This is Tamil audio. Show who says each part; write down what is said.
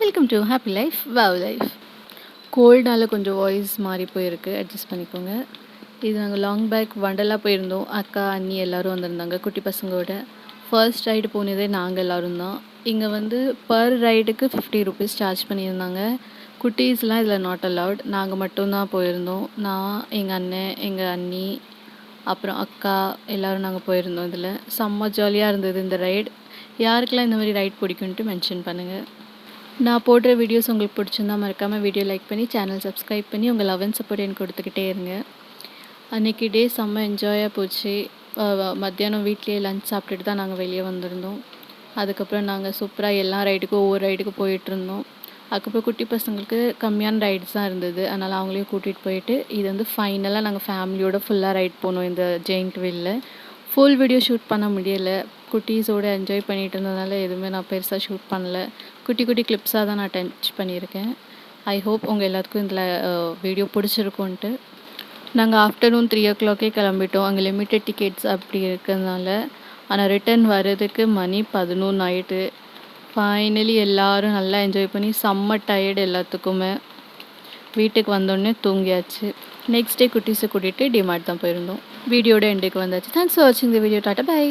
Speaker 1: Welcome to happy life wow life. கோல்டால் கொஞ்சம் வாய்ஸ் மாறி போயிருக்கு, அட்ஜஸ்ட் பண்ணிக்கோங்க. இது நாங்கள் லாங் பேக் வண்டர்லா போயிருந்தோம். அக்கா அண்ணி எல்லோரும் வந்திருந்தாங்க குட்டி பசங்களோட. ஃபர்ஸ்ட் ரைடு போனதே நாங்கள் எல்லோரும் தான். இங்கே வந்து பர் ரைடுக்கு 50 ருபீஸ் சார்ஜ் பண்ணியிருந்தாங்க. குட்டீஸ்லாம் இதில் நாட் அலவுட். நாங்கள் மட்டும்தான் போயிருந்தோம். நான், எங்கள் அண்ணன், எங்கள் அண்ணி, அப்புறம் அக்கா எல்லோரும் நாங்கள் போயிருந்தோம். இதில் செம்ம ஜாலியாக இருந்தது இந்த ரைட். யாருக்கெல்லாம் இந்த மாதிரி ரைட் பிடிக்குன்ட்டு மென்ஷன் பண்ணுங்கள். நான் போடுற வீடியோஸ் உங்களுக்கு பிடிச்சிருந்தா மறக்காமல் வீடியோ லைக் பண்ணி சேனல் சப்ஸ்கிரைப் பண்ணி உங்கள் லவ் அண்ட் சப்போர்ட் எனக்கு கொடுத்துக்கிட்டே இருங்க. அன்றைக்கி டே செம்ம என்ஜாயாக போச்சு. மத்தியானம் வீட்லேயே லஞ்ச் சாப்பிட்டுட்டு தான் நாங்கள் வெளியே வந்திருந்தோம். அதுக்கப்புறம் நாங்கள் சூப்பராக எல்லா ரைடுக்கும் ஒவ்வொரு ரைடுக்கும் போயிட்டுருந்தோம். அதுக்கப்புறம் குட்டி பசங்களுக்கு கம்மியான ரைட்ஸ் தான் இருந்தது, அதனால் அவங்களையும் கூட்டிகிட்டு போயிட்டு இது வந்து ஃபைனலாக நாங்கள் ஃபேமிலியோடு ஃபுல்லாக ரைட் போனோம் இந்த ஜெயிண்ட் வீலில். ஃபுல் வீடியோ ஷூட் பண்ண முடியலை, குட்டீஸோடு என்ஜாய் பண்ணிகிட்டு இருந்ததுனால எதுவுமே நான் பெருசாக ஷூட் பண்ணல. குட்டி குட்டி கிளிப்ஸாக தான் நான் டச் பண்ணியிருக்கேன். ஐ ஹோப் உங்கள் எல்லாத்துக்கும் இதில் வீடியோ பிடிச்சிருக்குன்ட்டு. நாங்கள் ஆஃப்டர்நூன் 3 o'clock கிளம்பிட்டோம். அங்கே லிமிட்டட் டிக்கெட்ஸ் அப்படி இருக்கிறதுனால. ஆனால் ரிட்டன் வர்றதுக்கு மணி 11 ஆகிட்டு. ஃபைனலி எல்லோரும் நல்லா என்ஜாய் பண்ணி செம்ம டயர்டு எல்லாத்துக்குமே. வீட்டுக்கு வந்தோடனே தூங்கியாச்சு. நெக்ஸ்ட் டே குட்டீஸை கூட்டிகிட்டு டிமார்ட் தான் போயிருந்தோம். வீடியோட எண்டுக்கு வந்தாச்சு. தேங்க்ஸ் ஃபார் வாட்சிங் த வீடியோ. Tata bye.